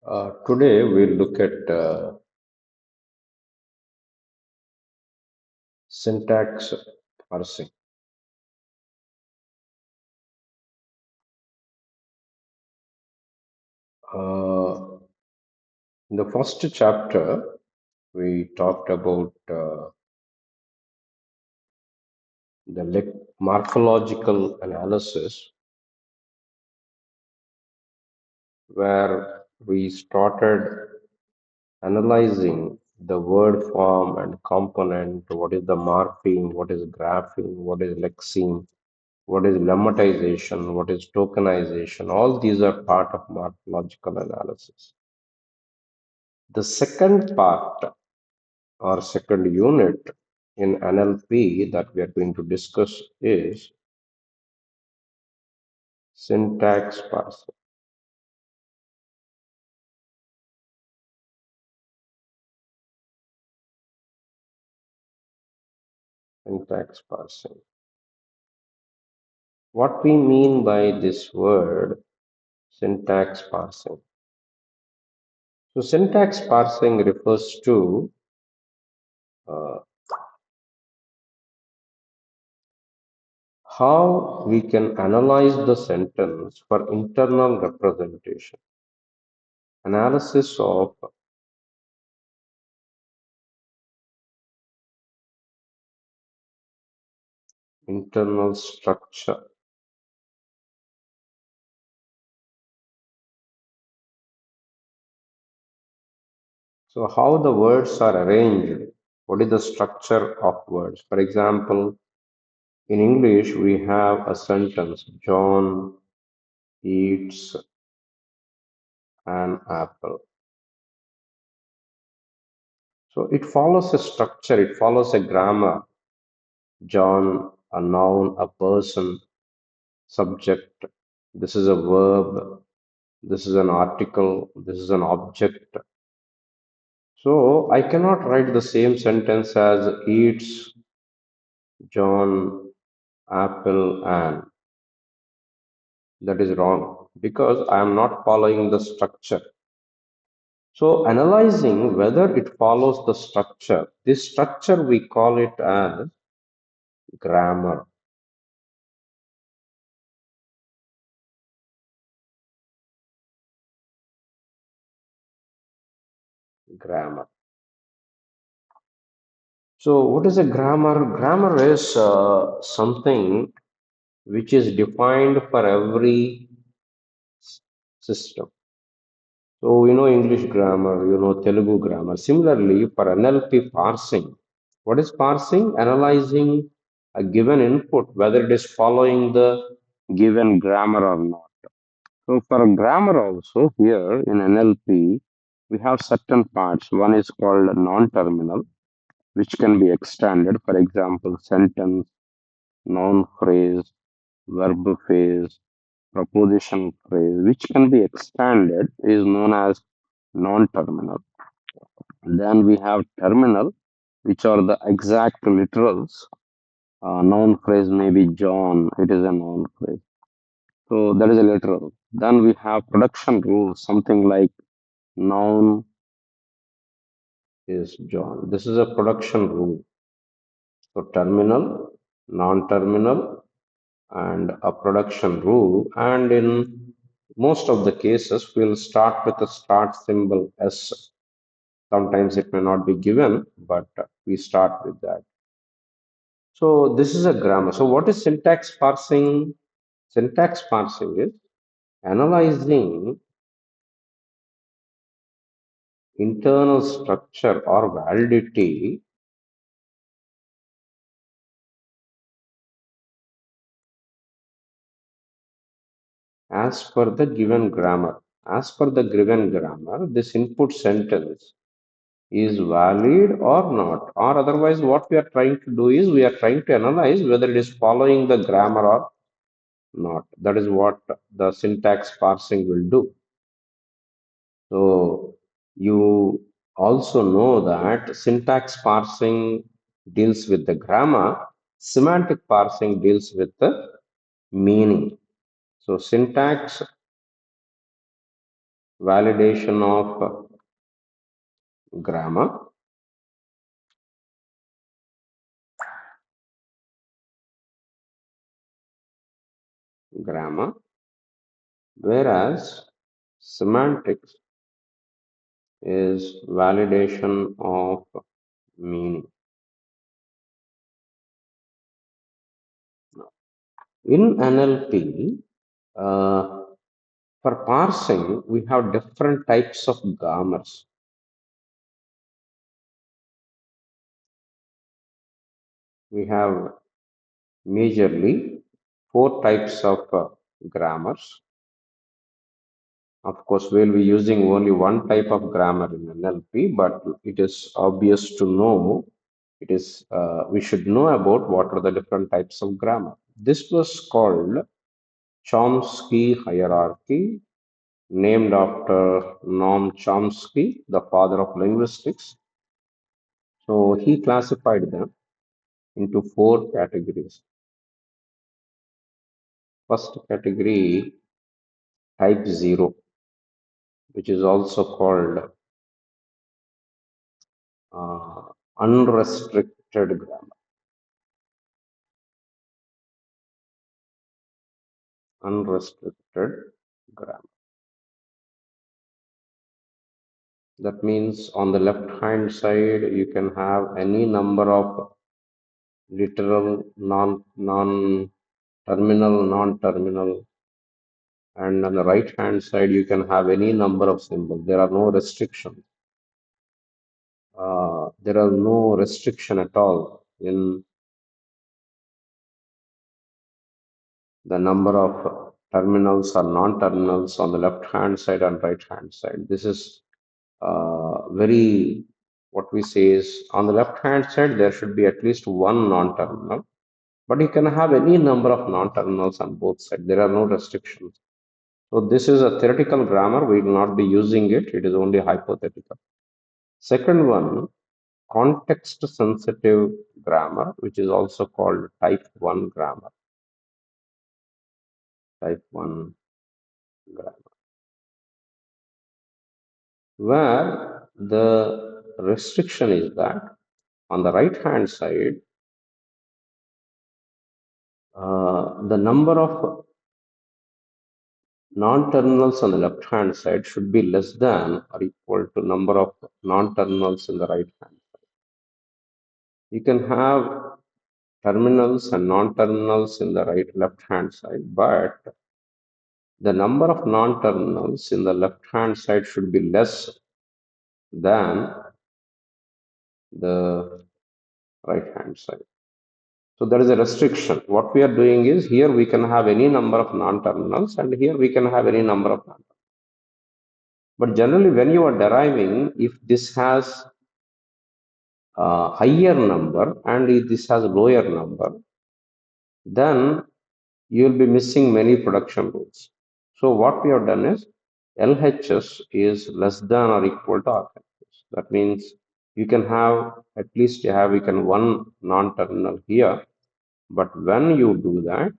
Today we'll look at syntax parsing. Uh, in the first chapter, we talked about the morphological analysis, where we started analyzing the word form and component, what is the morpheme, what is grapheme, what is lexeme, what is lemmatization, what is tokenization. All these are part of morphological analysis. The second part or second unit in NLP that we are going to discuss is syntax parsing. Syntax parsing. What we mean by this word syntax parsing? So, syntax parsing refers to uh, how we can analyze the sentence for internal representation, analysis of internal structure. So, how the words are arranged, what is the structure of words? For example, in English, we have a sentence John eats an apple. So, it follows a structure, it follows a grammar. John, a noun, a person, subject. This is a verb. This is an article. This is an object. So, I cannot write the same sentence as eats John apple and that is wrong because I am not following the structure. So, analyzing whether it follows the structure, this structure we call it as grammar. Grammar. So, what is a grammar? Grammar is something which is defined for every system. So, you know English grammar, you know Telugu grammar. Similarly, for NLP parsing, what is parsing? Analyzing a given input, whether it is following the given grammar or not. So, for grammar also, here in NLP, we have certain parts. One is called non-terminal, which can be extended. For example, sentence, noun phrase, verb phrase, proposition phrase, which can be expanded, is known as non-terminal. Then we have terminal, which are the exact literals. Noun phrase may be John, it is a noun phrase. So that is a literal. Then we have production rules, something like noun is John. This is a production rule. So terminal, non-terminal, and a production rule. And in most of the cases, we'll start with a start symbol S. Sometimes it may not be given, but we start with that. So this is a grammar. So what is syntax parsing? Syntax parsing is analyzing internal structure or validity as per the given grammar. As per the given grammar, this input sentence is valid or not. Or otherwise, what we are trying to do is we are trying to analyze whether it is following the grammar or not. That is what the syntax parsing will do. So you also know that syntax parsing deals with the grammar, semantic parsing deals with the meaning. So syntax validation of grammar, grammar, whereas semantics is validation of meaning. In NLP, for parsing, we have different types of grammars. We have majorly four types of grammars. Of course, we'll be using only one type of grammar in NLP, but it is obvious to know. It is we should know about what are the different types of grammar. This was called Chomsky hierarchy, named after Noam Chomsky, the father of linguistics. So he classified them into four categories. First category, type 0, which is also called uh, unrestricted grammar. Unrestricted grammar. That means on the left hand side, you can have any number of literal, terminal, non-terminal, and on the right hand side, you can have any number of symbols. There are no restrictions. There are no restriction at all in the number of terminals or non-terminals on the left hand side and right hand side. This is very, what we say is, on the left hand side there should be at least one non-terminal, but you can have any number of non-terminals on both sides. There are no restrictions. So this is a theoretical grammar. We will not be using it. It is only hypothetical. Second one, context sensitive grammar, which is also called type 1 grammar. Type 1 grammar, where the restriction is that on the right hand side, the number of non-terminals on the left hand side should be less than or equal to number of non-terminals in the right hand side. You can have terminals and non-terminals in the right left hand side, but the number of non-terminals in the left hand side should be less than the right hand side. So there is a restriction. What we are doing is, here we can have any number of non-terminals and here we can have any number of non-terminals. But generally when you are deriving, if this has a higher number and if this has a lower number, then you will be missing many production rules. So what we have done is, LHS is less than or equal to RHS. That means you can have at least you can one non-terminal here, but when you do that,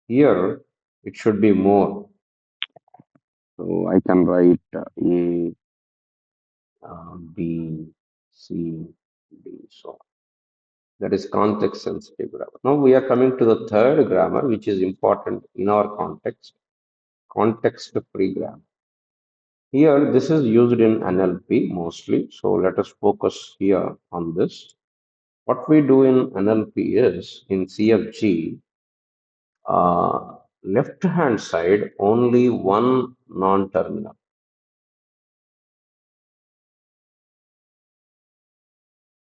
here it should be more. So I can write A, B, C, D, so that is context sensitive grammar. Now we are coming to the third grammar, which is important in our context, context free grammar. Here, this is used in NLP mostly. So let us focus here on this. What we do in NLP is, in CFG, left hand side only one non-terminal.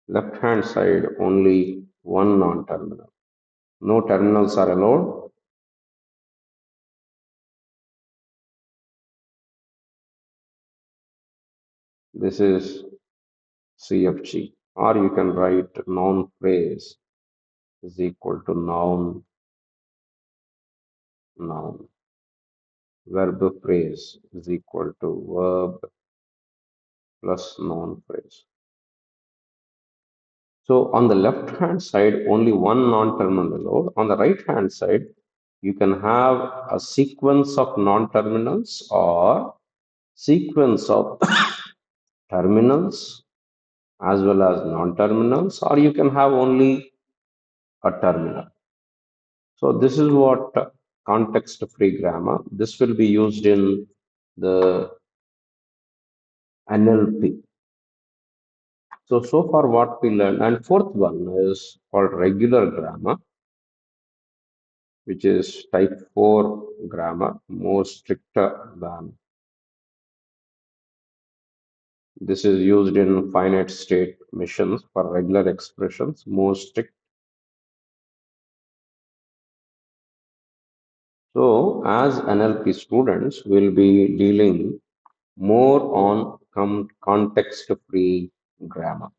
Left hand side only one non-terminal. No terminals are allowed. This is CFG. Or you can write noun phrase is equal to noun, noun. Verb phrase is equal to verb plus noun phrase. So on the left hand side, only one non-terminal allowed. On the right hand side, you can have a sequence of non-terminals or sequence of terminals as well as non-terminals, or you can have only a terminal. So this is what context-free grammar. This will be used in the NLP. So far what we learned, and fourth one is called regular grammar, which is type 4 grammar, more stricter than. This is used in finite state missions for regular expressions, more strict. So as NLP students, we'll be dealing more on context-free grammar.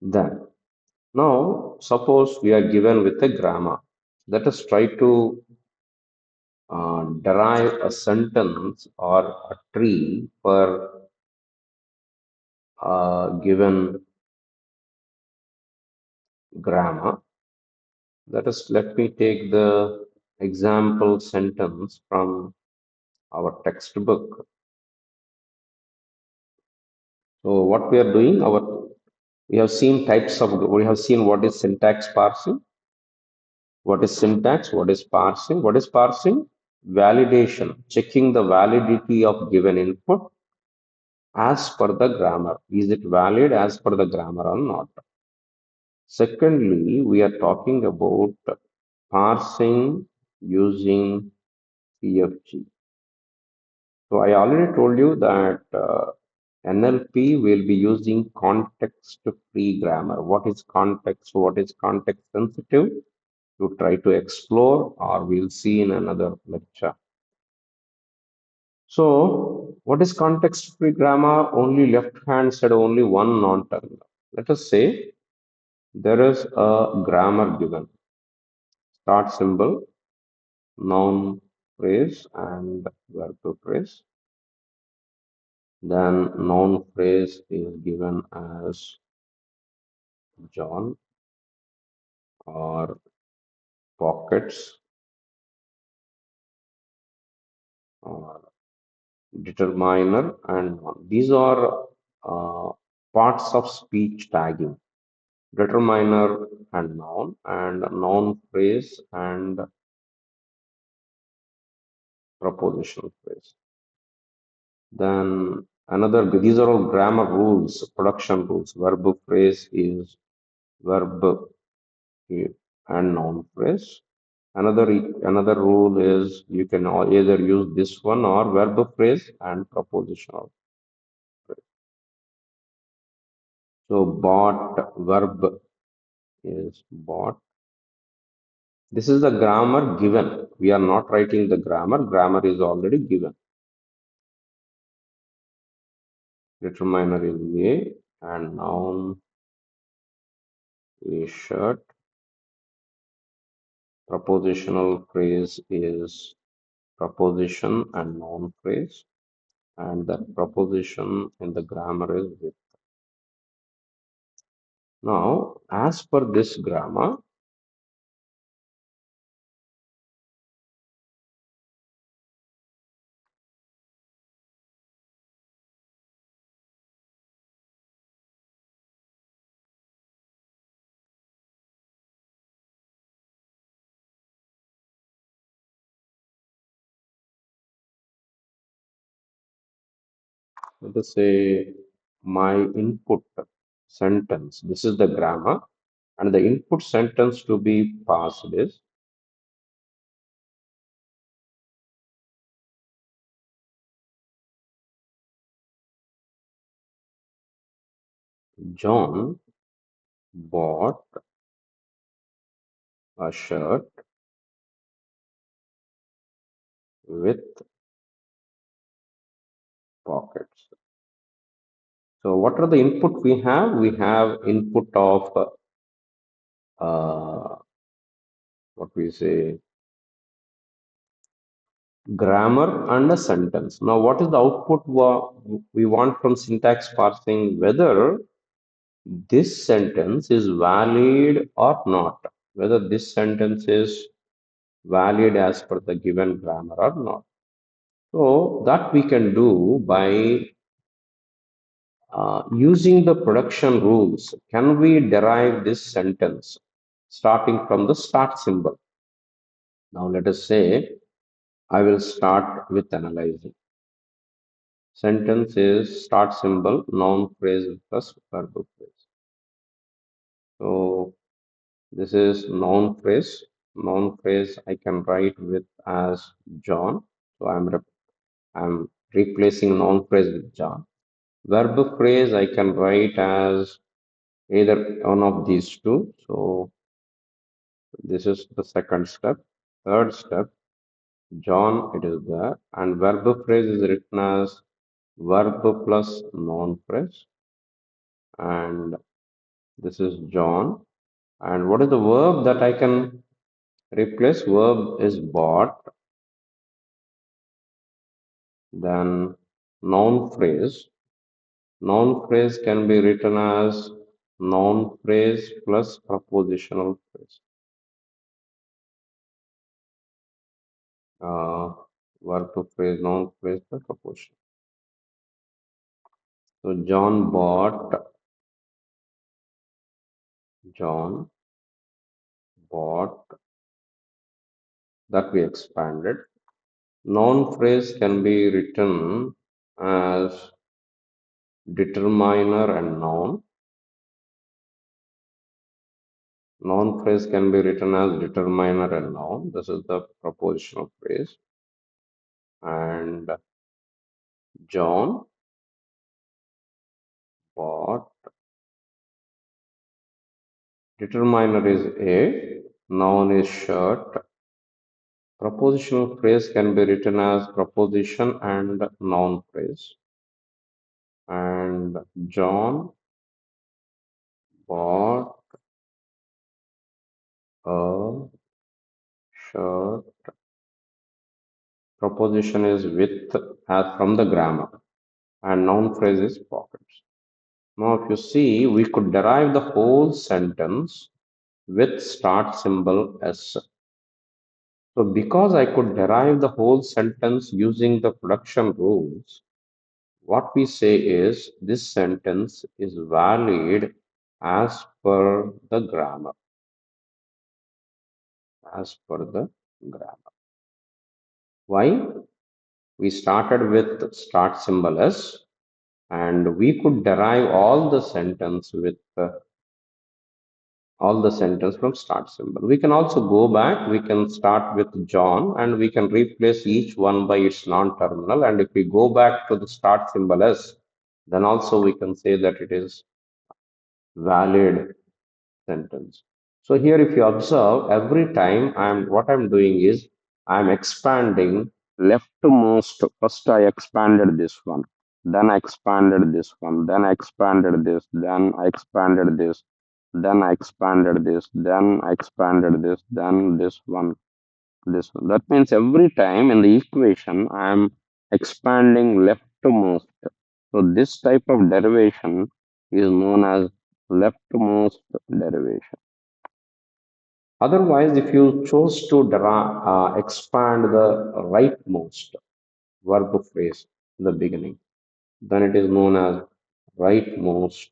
Then, now suppose we are given with a grammar. Let us try to derive a sentence or a tree for a given grammar. Let me take the example sentence from our textbook. So what we are doing, we have seen we have seen what is syntax parsing, what is syntax, what is parsing, what is parsing? Validation, checking the validity of given input as per the grammar. Is it valid as per the grammar or not? Secondly, we are talking about parsing using CFG. So I already told you that NLP will be using context-free grammar. What is context? What is context sensitive? To try to explore, or we'll see in another lecture. So, what is context-free grammar? Only left hand side, only one non-terminal. Let us say there is a grammar given. Start symbol, noun phrase, and verb to phrase. Then noun phrase is given as John or pockets or determiner and noun. These are parts of speech tagging. Determiner and noun phrase and propositional phrase. Then these are all grammar rules, production rules. Verb phrase is verb and noun phrase. Another rule is you can either use this one or verb phrase and propositional phrase. So bought verb is bought. This is the grammar given. We are not writing the grammar. Grammar is already given. Determiner is A and noun is shirt. Propositional phrase is proposition and noun phrase. And the proposition in the grammar is with. Now, as per this grammar, let us say my input sentence, this is the grammar, and the input sentence to be passed is John bought a shirt with pockets. So what are the input we have? We have input of what we say grammar and a sentence. Now, what is the output we want from syntax parsing? Whether this sentence is valid or not, whether this sentence is valid as per the given grammar or not. So that we can do by using the production rules. Can we derive this sentence starting from the start symbol? Now let us say I will start with analyzing. Sentence is start symbol, noun phrase plus verb phrase. So this is noun phrase. Noun phrase I can write with as John. So I'm replacing noun phrase with John. Verb phrase I can write as either one of these two. So this is the second step. Third step, John, it is there. And verb phrase is written as verb plus noun phrase. And this is John. And what is the verb that I can replace? Verb is bought. Then noun phrase. Noun phrase can be written as noun phrase plus prepositional phrase. Uh, Verb phrase, noun phrase plus preposition. So John bought, that we expanded. Noun phrase can be written as determiner and noun. Noun phrase can be written as determiner and noun. This is the propositional phrase. And John bought. Determiner is a, noun is shirt. Propositional phrase can be written as proposition and noun phrase. And John bought a shirt. Proposition is with as from the grammar. And noun phrase is pockets. Now, if you see, we could derive the whole sentence with start symbol S. So, because I could derive the whole sentence using the production rules, what we say is this sentence is valid as per the grammar. As per the grammar. Why? We started with start symbol S and we could derive all the sentence from start symbol. We can also go back, we can start with John and we can replace each one by its non-terminal. And if we go back to the start symbol S, then also we can say that it is valid sentence. So here if you observe, every time what I'm doing is I'm expanding leftmost. First I expanded this one, then I expanded this one, then I expanded this, then I expanded this, then I expanded this, then I expanded this, then this one, this one. That means every time in the equation I'm expanding leftmost. So this type of derivation is known as leftmost derivation. Otherwise, if you chose to expand the rightmost verb phrase in the beginning, then it is known as rightmost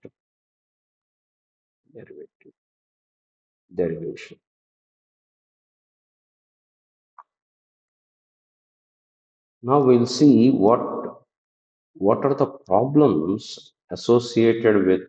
derivation. Now we'll see what are the problems associated with